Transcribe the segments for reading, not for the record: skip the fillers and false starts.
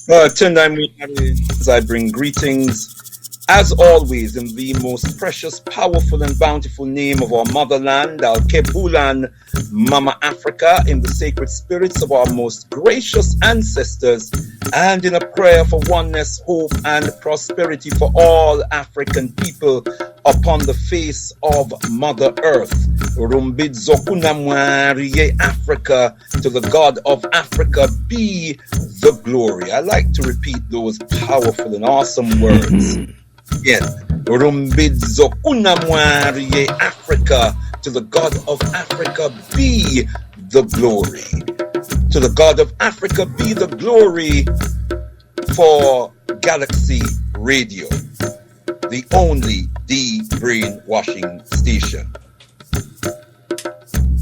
Tonight, I bring greetings, as always, in the most precious, powerful, and bountiful name of our motherland, Al Kebulan, Mama Africa, in the sacred spirits of our most gracious ancestors, and in a prayer for oneness, hope, and prosperity for all African people upon the face of Mother Earth. Rumbid Zokunamwariye Africa, to the God of Africa be the glory. I like to repeat those powerful and awesome words. Yes. Rumbid Zokunamwariye Africa, to the God of Africa be the glory. To the God of Africa be the glory for Galaxy Radio, the only brainwashing station.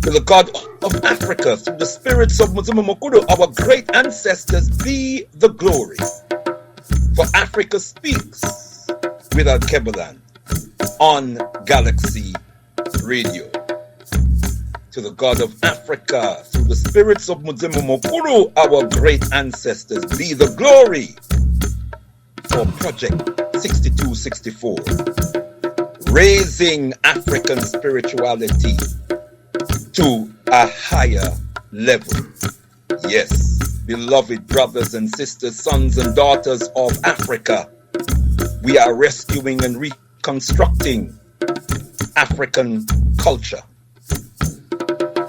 To the God of Africa, through the spirits of Mukuru, our great ancestors, be the glory. For Africa speaks with Al Kebulan on Galaxy Radio. To the God of Africa, through the spirits of Mukuru, our great ancestors, be the glory. For Project 6264, raising African spirituality to a higher level. Yes, beloved brothers and sisters, sons and daughters of Africa, we are rescuing and reconstructing African culture.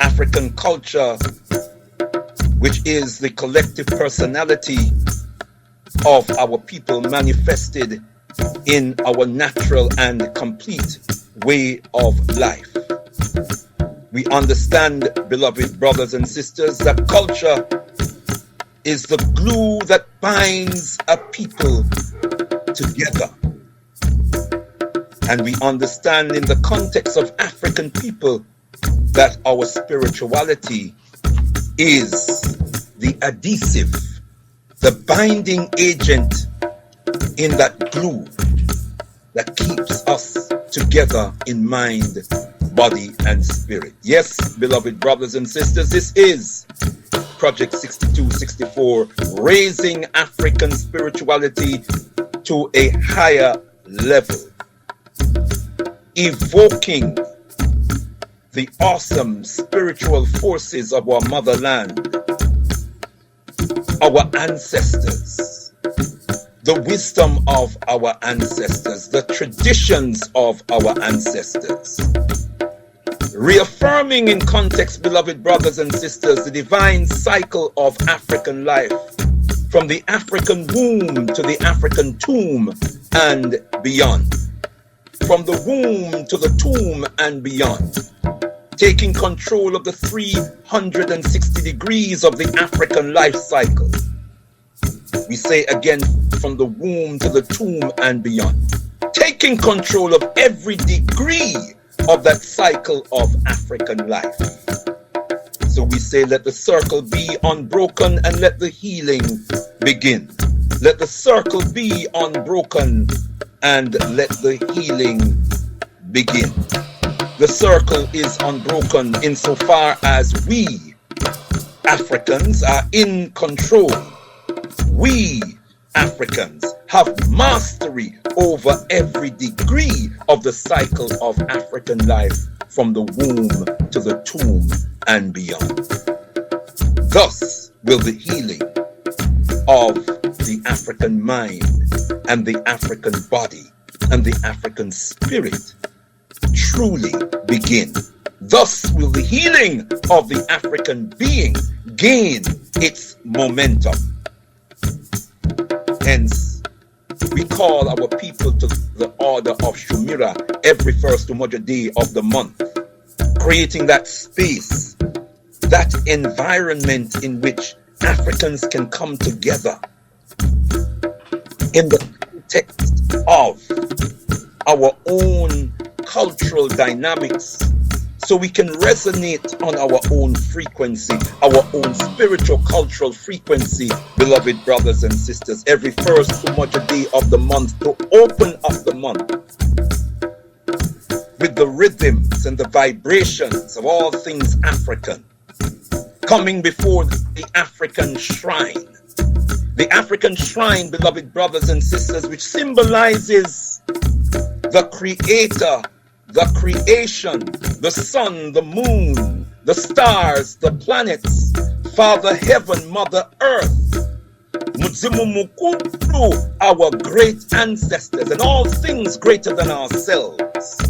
African culture, which is the collective personality of our people manifested in our natural and complete way of life. We understand, beloved brothers and sisters, that culture is the glue that binds a people together. And we understand in the context of African people that our spirituality is the adhesive, the binding agent in that glue that keeps us together in mind, body, and spirit. Yes, beloved brothers and sisters, this is Project 6264, raising African spirituality to a higher level, evoking the awesome spiritual forces of our motherland, our ancestors, the wisdom of our ancestors, the traditions of our ancestors. Reaffirming in context, beloved brothers and sisters, the divine cycle of African life, from the African womb to the African tomb and beyond. From the womb to the tomb and beyond. Taking control of the 360 degrees of the African life cycle. We say again, from the womb to the tomb and beyond. Taking control of every degree of that cycle of African life. So we say, let the circle be unbroken and let the healing begin. Let the circle be unbroken and let the healing begin. The circle is unbroken insofar as we, Africans, are in control. We, Africans, have mastery over every degree of the cycle of African life, from the womb to the tomb and beyond. Thus will the healing of the African mind and the African body and the African spirit truly begin. Thus will the healing of the African being gain its momentum. Hence, we call our people to the order of Shumira every first Umoja-Day of the month, creating that space, that environment in which Africans can come together in the context of our own cultural dynamics, so we can resonate on our own frequency, our own spiritual cultural frequency, beloved brothers and sisters, every first Umoja-Day of the month, to open up the month with the rhythms and the vibrations of all things African, coming before the African shrine, The African shrine, beloved brothers and sisters, which symbolizes the creator, the creation, the sun, the moon, the stars, the planets, Father Heaven, Mother Earth, Muzimu, our great ancestors, and all things greater than ourselves,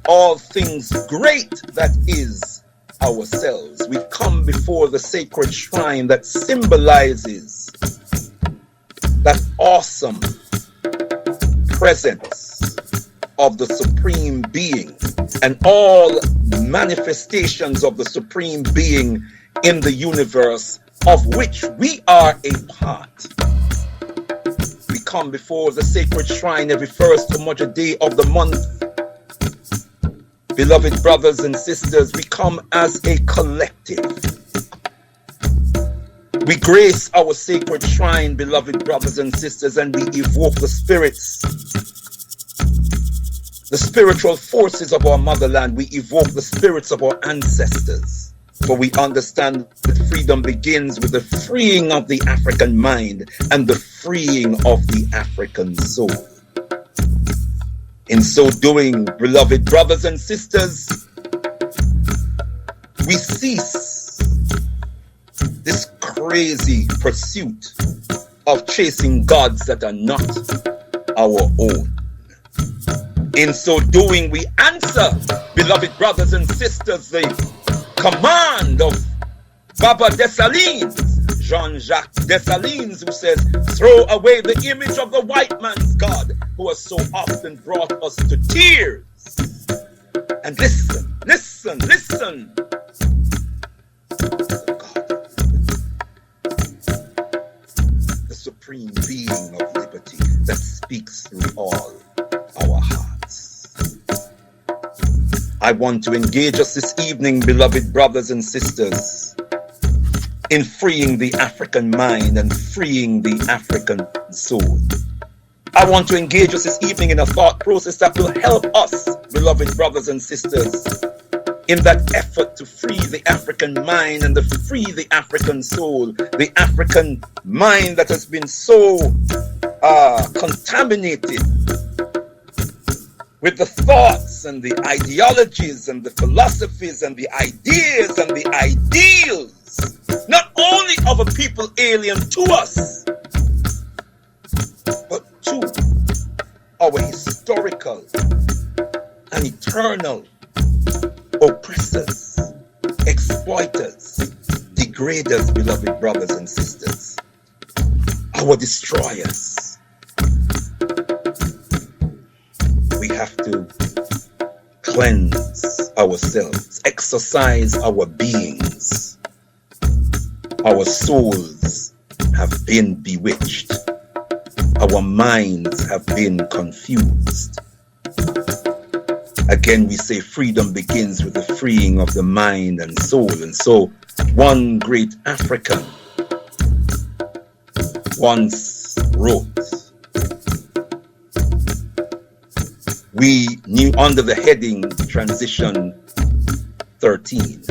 all things great that is ourselves. We come before the sacred shrine that symbolizes that awesome presence of the Supreme Being and all manifestations of the Supreme Being in the universe, of which we are a part. We come before the sacred shrine every first Umoja-Day of the month. Beloved brothers and sisters, we come as a collective. We grace our sacred shrine, beloved brothers and sisters, and we evoke the spirits, the spiritual forces of our motherland. We evoke the spirits of our ancestors. For we understand that freedom begins with the freeing of the African mind and the freeing of the African soul. In so doing, beloved brothers and sisters, we cease this crazy pursuit of chasing gods that are not our own. In so doing, we answer, beloved brothers and sisters, the command of Baba Dessalines, Jean-Jacques Dessalines, who says, throw away the image of the white man's God, who has so often brought us to tears. And listen, listen, listen. The supreme being of liberty that speaks through all our hearts. I want to engage us this evening, beloved brothers and sisters, in freeing the African mind and freeing the African soul. I want to engage us this evening in a thought process that will help us, beloved brothers and sisters, in that effort to free the African mind and to free the African soul, the African mind that has been so contaminated with the thoughts and the ideologies and the philosophies and the ideas and the ideals, not only of a people alien to us, but to our historical and eternal oppressors, exploiters, degraders, beloved brothers and sisters, our destroyers. We have to cleanse ourselves, exercise our beings. Our souls have been bewitched. Our minds have been confused. Again, we say freedom begins with the freeing of the mind and soul. And so, one great African once wrote, we knew under the heading Transition 13.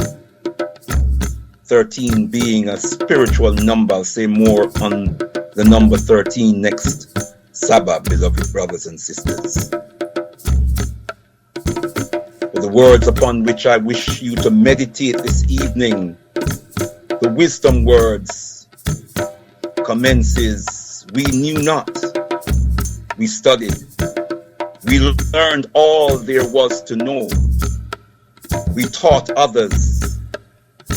13 being a spiritual number. I'll say more on the number 13 next Sabbath, beloved brothers and sisters. For the words upon which I wish you to meditate this evening, the wisdom words commences, we knew not, we studied, we learned all there was to know, we taught others,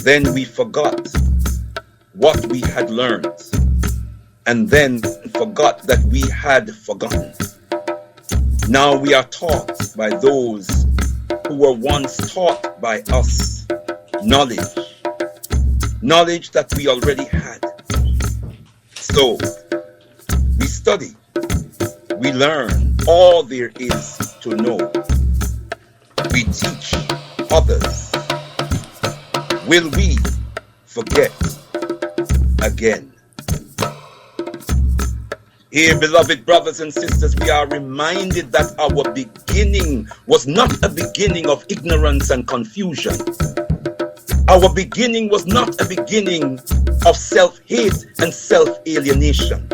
then we forgot what we had learned, and then forgot that we had forgotten. Now we are taught by those who were once taught by us knowledge that we already had. So we study, we learn all there is to know. We teach others. Will we forget again? Here, beloved brothers and sisters, we are reminded that our beginning was not a beginning of ignorance and confusion. Our beginning was not a beginning of self-hate and self-alienation.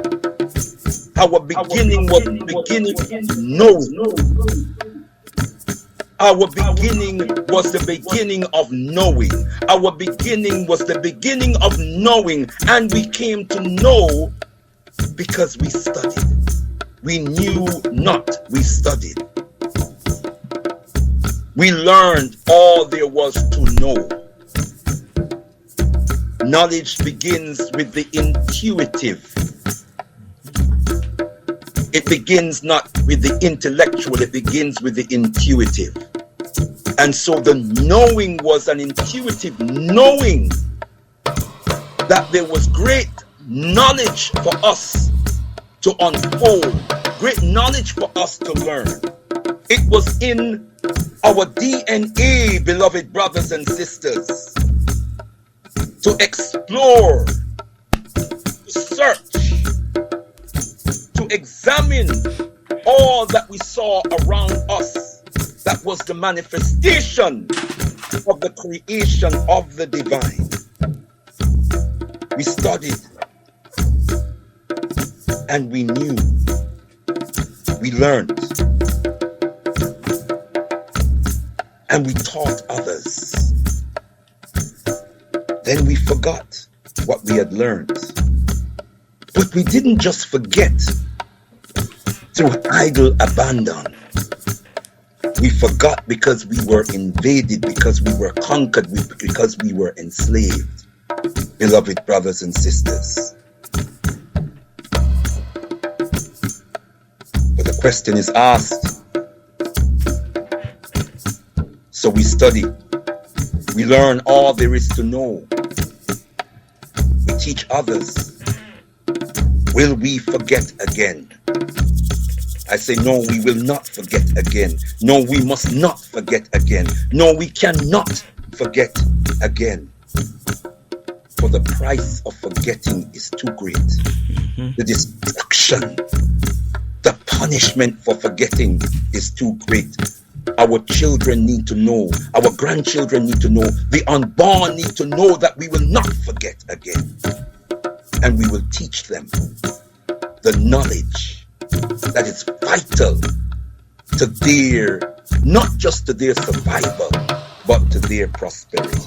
Our beginning was the beginning of knowing. Our beginning was the beginning of knowing. Our beginning was the beginning of knowing, and we came to know because we studied. We knew not, we studied. We learned all there was to know. Knowledge begins with the intuitive. It begins not with the intellectual, it begins with the intuitive. And so the knowing was an intuitive knowing that there was great knowledge for us to unfold, great knowledge for us to learn. It was in our DNA, beloved brothers and sisters, to explore, to search, to examine all that we saw around us. That was the manifestation of the creation of the divine. We studied and we knew. We learned. And we taught others. Then we forgot what we had learned. But we didn't just forget through idle abandon. We forgot because we were invaded, because we were conquered, because we were enslaved. Beloved brothers and sisters. But the question is asked. So we study. We learn all there is to know. We teach others. Will we forget again? I say, no, we will not forget again. No, we must not forget again. No, we cannot forget again. For the price of forgetting is too great. The destruction, the punishment for forgetting is too great. Our children need to know. Our grandchildren need to know. The unborn need to know that we will not forget again. And we will teach them the knowledge that is vital to their, not just to their survival, but to their prosperity.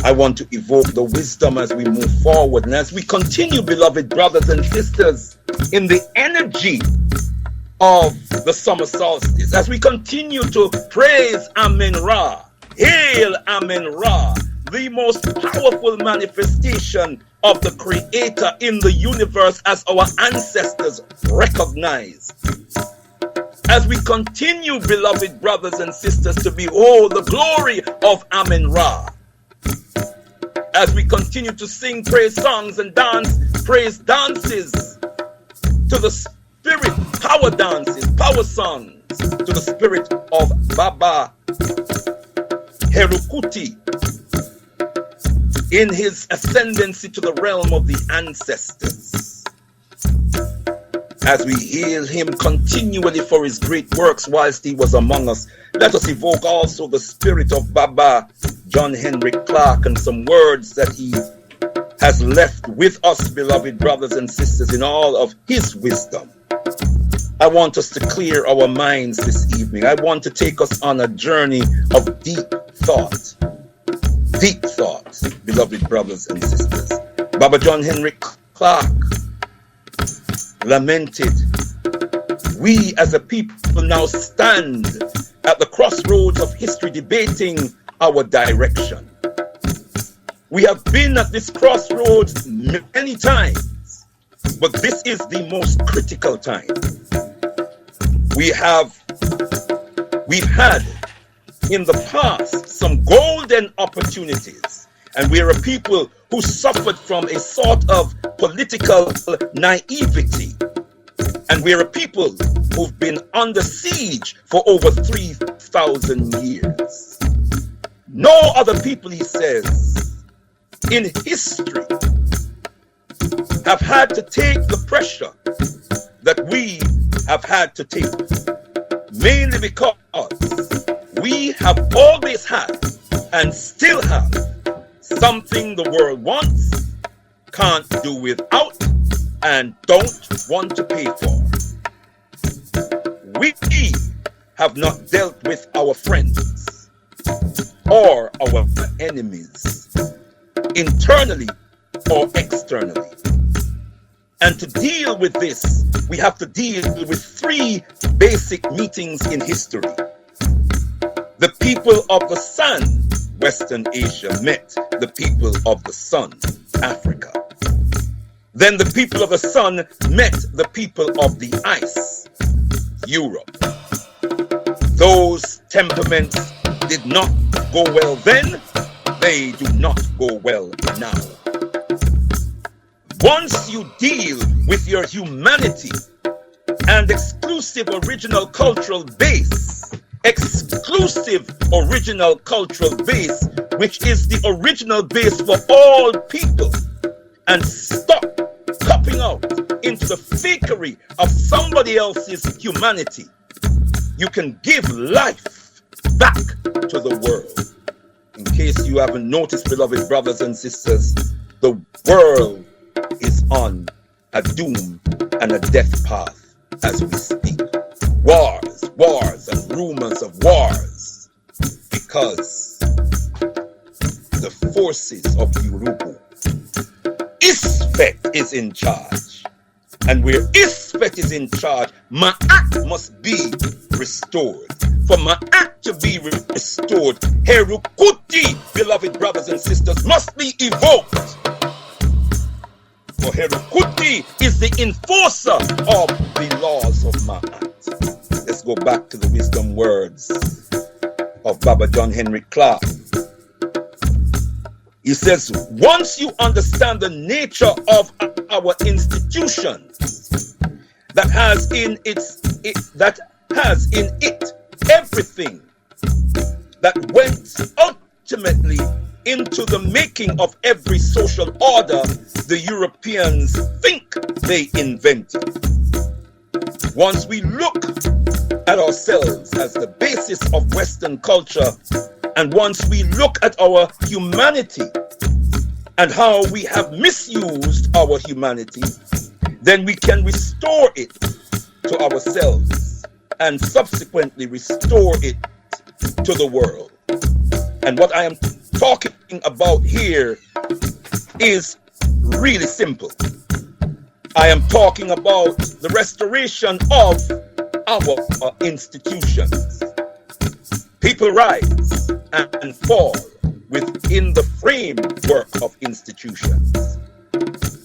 I want to evoke the wisdom as we move forward and as we continue, beloved brothers and sisters, in the energy of the summer solstice, as we continue to praise Amen-Ra, hail Amen-Ra, the most powerful manifestation of the Creator in the universe, as our ancestors recognized. As we continue, beloved brothers and sisters, to behold the glory of Amen-Ra, as we continue to sing praise songs and dance praise dances to the spirit, power dances, power songs to the spirit of Baba Herukuti in his ascendancy to the realm of the ancestors. As we hail him continually for his great works whilst he was among us, let us evoke also the spirit of Baba John Henry Clark and some words that he has left with us, beloved brothers and sisters, in all of his wisdom. I want us to clear our minds this evening. I want to take us on a journey of deep thought. Deep thought, beloved brothers and sisters. Baba John Henry Clark lamented, we as a people now stand at the crossroads of history, debating our direction. We have been at this crossroads many times, but this is the most critical time. We've had in the past some golden opportunities, and we're a people who suffered from a sort of political naivety, and we're a people who've been under siege for over 3,000 years. No other people, he says, in history have had to take the pressure that we have had to take, mainly because we have always had and still have something the world wants, can't do without, and don't want to pay for. We have not dealt with our friends or our enemies, internally or externally. And to deal with this, we have to deal with three basic meetings in history. The people of the sun, Western Asia, met the people of the sun, Africa. Then the people of the sun met the people of the ice, Europe. Those temperaments did not go well then, they do not go well now. Once you deal with your humanity and exclusive original cultural base, which is the original base for all people, and stop copping out into the fakery of somebody else's humanity, you can give life back to the world. In case you haven't noticed, beloved brothers and sisters, the world is on a doom and a death path as we speak. Wars and rumors of wars, because the forces of Urubu, Isfet is in charge. And where Isfet is in charge, Ma'at must be restored. For Ma'at to be restored, Herukuti, beloved brothers and sisters, must be evoked. For Herukuti is the enforcer of the laws of Ma'at. Let's go back to the wisdom words of Baba John Henry Clark. He says, once you understand the nature of our institutions that has in it everything that went ultimately into the making of every social order the Europeans think they invented. Once we look at ourselves as the basis of Western culture, and once we look at our humanity and how we have misused our humanity, then we can restore it to ourselves and subsequently restore it to the world. And what I am talking about here is really simple. I am talking about the restoration of our institutions. People rise and fall within the framework of institutions.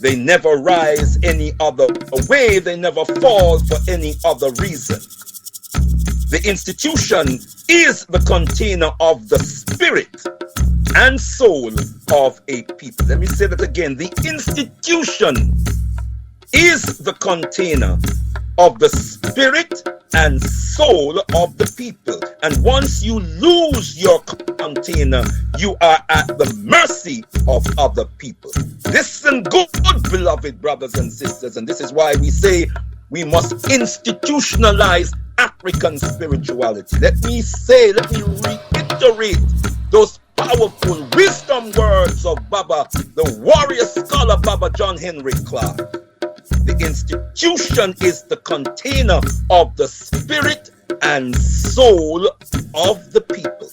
They never rise any other way, they never fall for any other reason. The institution is the container of the spirit and soul of a people. Let me say that again. The institution is the container of the spirit and soul of the people. And once you lose your container, you are at the mercy of other people. Listen good, beloved brothers and sisters, and this is why we say we must institutionalize African spirituality. Let me reiterate those powerful wisdom words of Baba, the warrior scholar Baba John Henry Clark. The institution is the container of the spirit and soul of the people.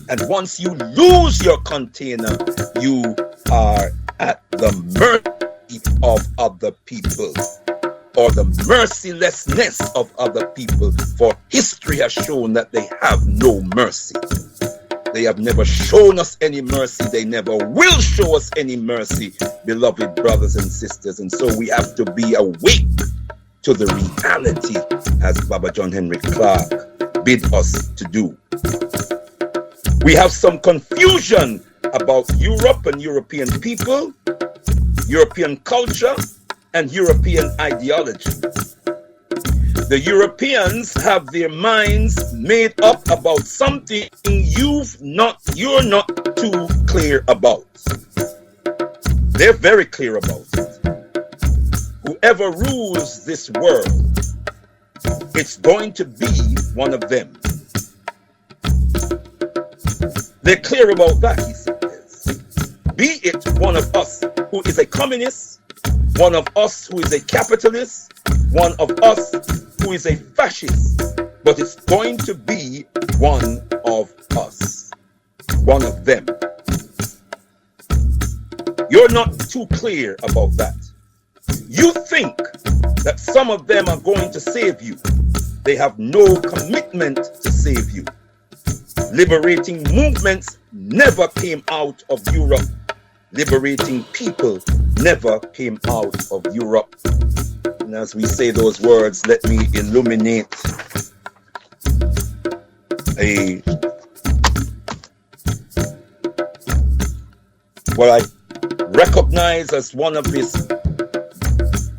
And once you lose your container, you are at the mercy of other people, or the mercilessness of other people. For history has shown that they have no mercy. They have never shown us any mercy. They never will show us any mercy, beloved brothers and sisters. And so we have to be awake to the reality, as Baba John Henry Clark bid us to do. We have some confusion about Europe and European people, European culture, and European ideology. The Europeans have their minds made up about something you're not too clear about. They're very clear about it. Whoever rules this world, it's going to be one of them. They're clear about that, he says. Be it one of us who is a communist, one of us who is a capitalist, one of us who is a fascist, but it's going to be one of us, one of them. You're not too clear about that. You think that some of them are going to save you. They have no commitment to save you. Liberating movements never came out of Europe. Liberating people never came out of Europe. And as we say those words, let me illuminate what I recognize as one of his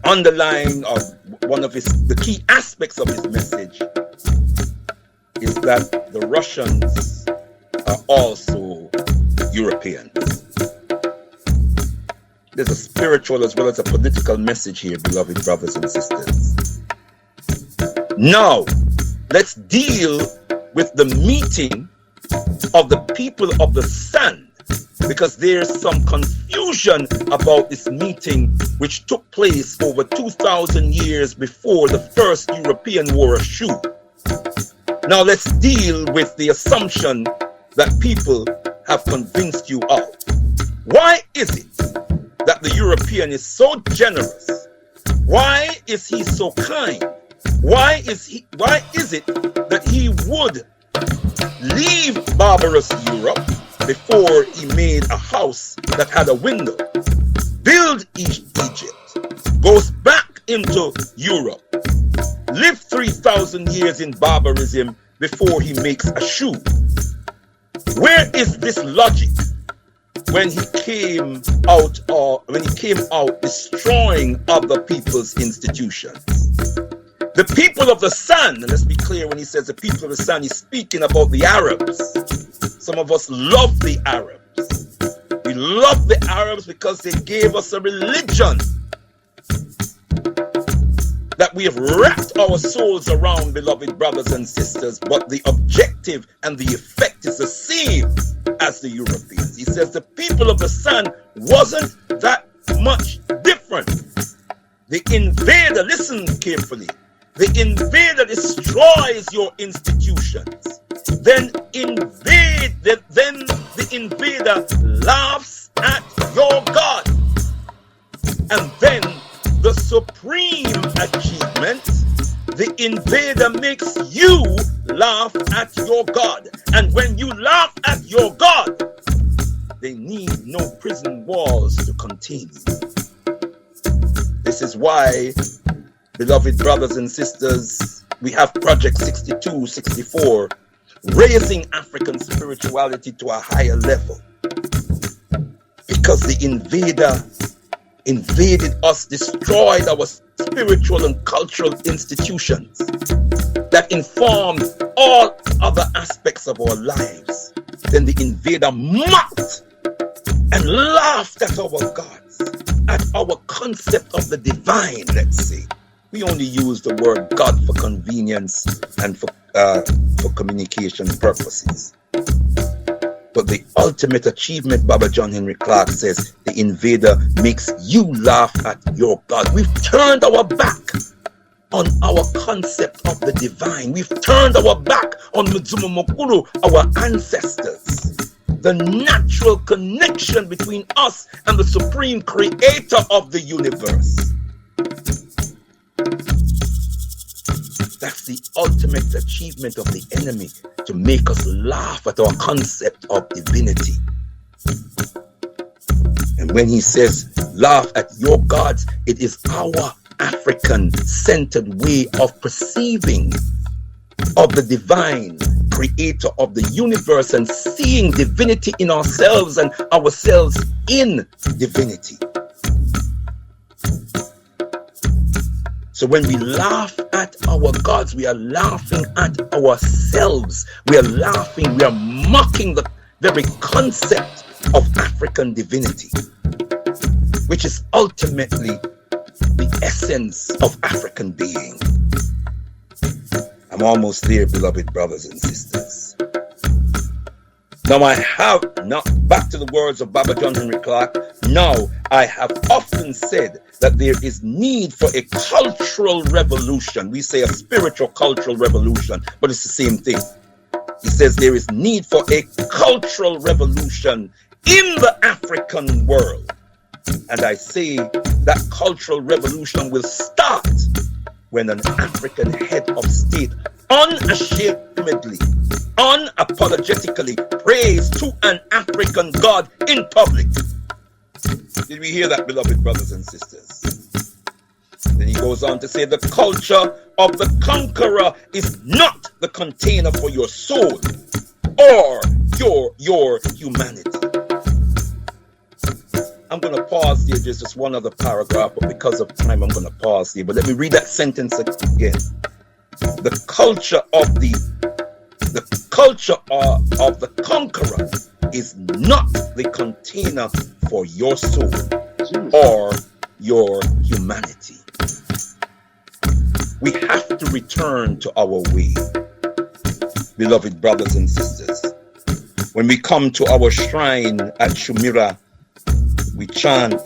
underlying, or one of the key aspects of his message, is that the Russians are also Europeans. There's a spiritual as well as a political message here, beloved brothers and sisters. Now, let's deal with the meeting of the people of the sand, because there's some confusion about this meeting which took place over 2,000 years before the first European wore a shoe. Now let's deal with the assumption that people have convinced you of. Why is it that the European is so generous? Why is he so kind? Why is it that he would leave barbarous Europe before he made a house that had a window, build Egypt, goes back into Europe, lived 3,000 years in barbarism before he makes a shoe? Where is this logic when he came out destroying other people's institutions? The people of the sun, and let's be clear, when he says the people of the sun, he's speaking about the Arabs. Some of us love the Arabs. We love the Arabs because they gave us a religion that we have wrapped our souls around, beloved brothers and sisters, but the objective and the effect is the same as the Europeans. He says the people of the sun wasn't that much different. The invader, listen carefully, the invader destroys your institutions. Then the invader laughs at your God. And then the supreme achievement, the invader makes you laugh at your God. And when you laugh at your God, they need no prison walls to contain you. This is why, beloved brothers and sisters, we have Project 62, 64, raising African spirituality to a higher level. Because the invader invaded us, destroyed our spiritual and cultural institutions that informed all other aspects of our lives. Then the invader mocked and laughed at our gods, at our concept of the divine, let's say. We only use the word God for convenience and for communication purposes. But the ultimate achievement, Baba John Henry Clark says, the invader makes you laugh at your God. We've turned our back on our concept of the divine. We've turned our back on Mzuma Mokuru, our ancestors. The natural connection between us and the supreme creator of the universe. That's the ultimate achievement of the enemy, to make us laugh at our concept of divinity. And when he says, laugh at your gods, it is our African-centered way of perceiving of the divine creator of the universe and seeing divinity in ourselves and ourselves in divinity. So when we laugh at our gods, we are laughing at ourselves. We are laughing, we are mocking the very concept of African divinity, which is ultimately the essence of African being. I'm almost there, beloved brothers and sisters. Now I have, not back to the words of Baba John Henry Clark, now I have often said that there is need for a cultural revolution. We say a spiritual cultural revolution, but it's the same thing. He says there is need for a cultural revolution in the African world. And I say that cultural revolution will start when an African head of state unashamedly, unapologetically prays to an African God in public. Did we hear that, beloved brothers and sisters? Then he goes on to say the culture of the conqueror is not the container for your soul or your humanity. I'm going to pause there. There's just one other paragraph, but because of time, I'm going to pause there. But let me read that sentence again. The culture of the conqueror is not the container for your soul or your humanity. We have to return to our way, beloved brothers and sisters. When we come to our shrine at Shumira, we chant,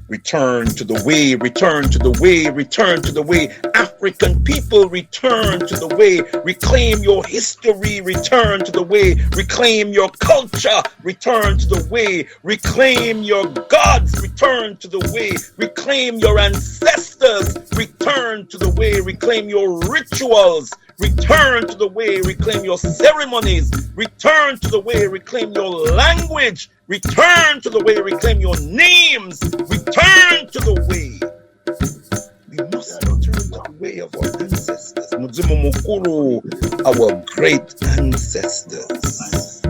return to the way, return to the way, return to the way. African people, return to the way. Reclaim your history, return to the way. Reclaim your culture, return to the way. Reclaim your gods, return to the way. Reclaim your ancestors, return to the way. Reclaim your rituals, return to the way. Reclaim your ceremonies, return to the way. Reclaim your language, return to the way. Reclaim your names, return to the way. We must return to the way of our ancestors. Mudzimu Mukuru, our great ancestors.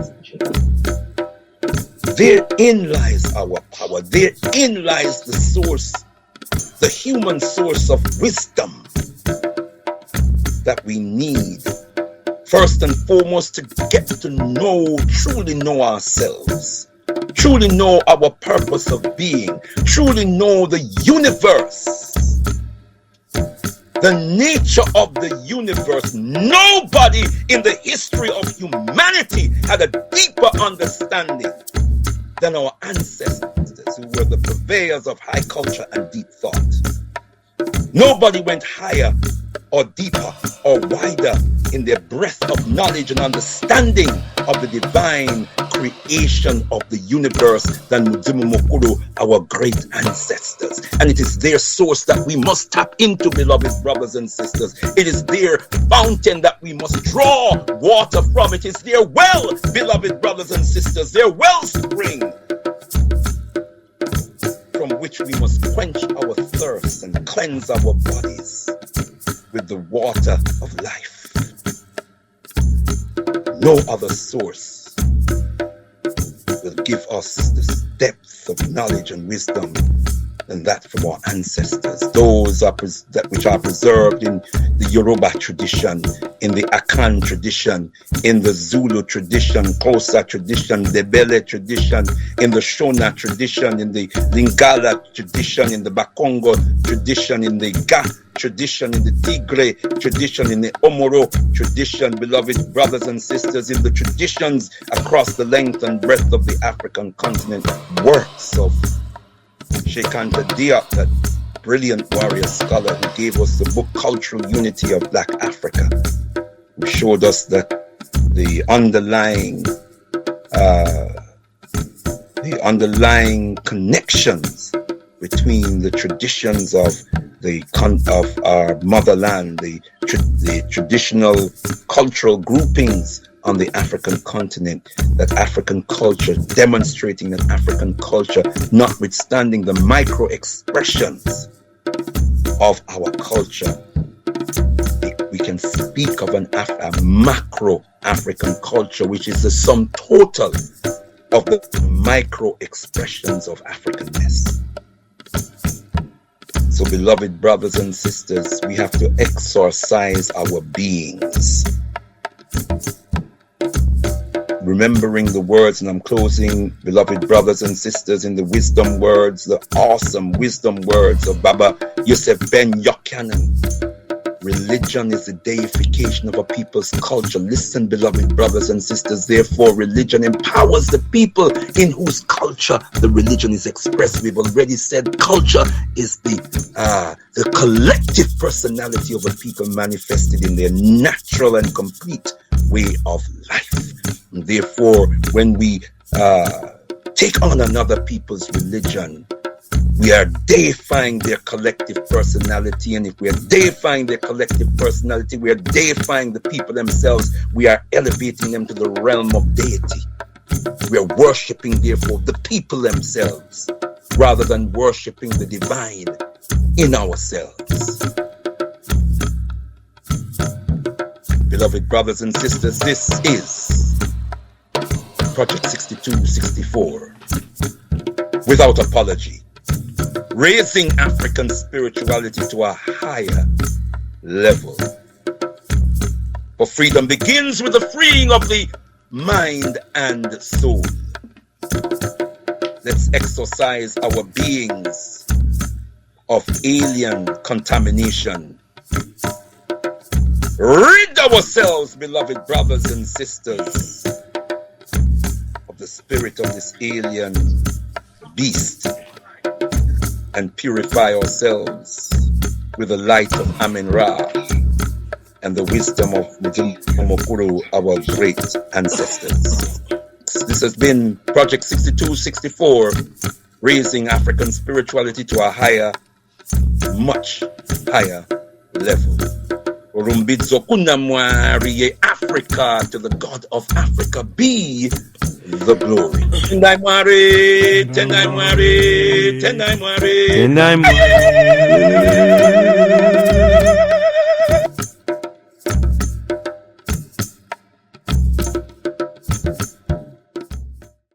Therein lies our power. Therein lies the source, the human source of wisdom that we need. First and foremost, to get to know, truly know ourselves. Truly know our purpose of being. Truly know the universe. The nature of the universe. Nobody in the history of humanity had a deeper understanding than our ancestors, who were the purveyors of high culture and deep thought. Nobody went higher or deeper or wider in their breadth of knowledge and understanding of the divine creation of the universe than Mudzimu Mukuru, our great ancestors. And it is their source that we must tap into, beloved brothers and sisters. It is their fountain that we must draw water from. It is their well, beloved brothers and sisters, their wellspring, from which we must quench our thirst and cleanse our bodies with the water of life. No other source will give us this depth of knowledge and wisdom than that from our ancestors. Those that which are preserved in the Yoruba tradition, in the Akan tradition, in the Zulu tradition, Xhosa tradition, Ndebele tradition, in the Shona tradition, in the Lingala tradition, in the Bakongo tradition, in the Ga tradition, in the Tigre tradition, in the Omoro tradition, beloved brothers and sisters, in the traditions across the length and breadth of the African continent, works of Sheikh Anta Diop, that brilliant warrior scholar who gave us the book Cultural Unity of Black Africa, who showed us that the underlying connections between the traditions of our motherland, the traditional cultural groupings on the African continent, that African culture, demonstrating that African culture, notwithstanding the micro expressions of our culture, we can speak of a macro African culture, which is the sum total of the micro expressions of Africanness. So, beloved brothers and sisters, we have to exorcise our beings, remembering the words, and I'm closing, beloved brothers and sisters, in the wisdom words, the awesome wisdom words of Baba Yusuf Ben Yokyanan, religion is the deification of a people's culture. Listen, beloved brothers and sisters, therefore religion empowers the people in whose culture the religion is expressed. We've already said culture is the collective personality of a people manifested in their natural and complete way of life. And therefore, when we take on another people's religion, we are deifying their collective personality, and if we are deifying their collective personality, we are deifying the people themselves. We are elevating them to the realm of deity. We are worshipping, therefore, the people themselves, rather than worshipping the divine in ourselves. Beloved brothers and sisters, this is Project 6264, without apology. Raising African spirituality to a higher level. For freedom begins with the freeing of the mind and soul. Let's exorcise our beings of alien contamination. Rid ourselves, beloved brothers and sisters, of the spirit of this alien beast, and purify ourselves with the light of Amen-Ra and the wisdom of Mukuru, our great ancestors. This has been Project 6264, raising African spirituality to a higher, much higher level. Rumbidzo kunamwari Africa, to the God of Africa be the glory. Tendai mwari, tendai mwari, tendai mwari, tendai mwari.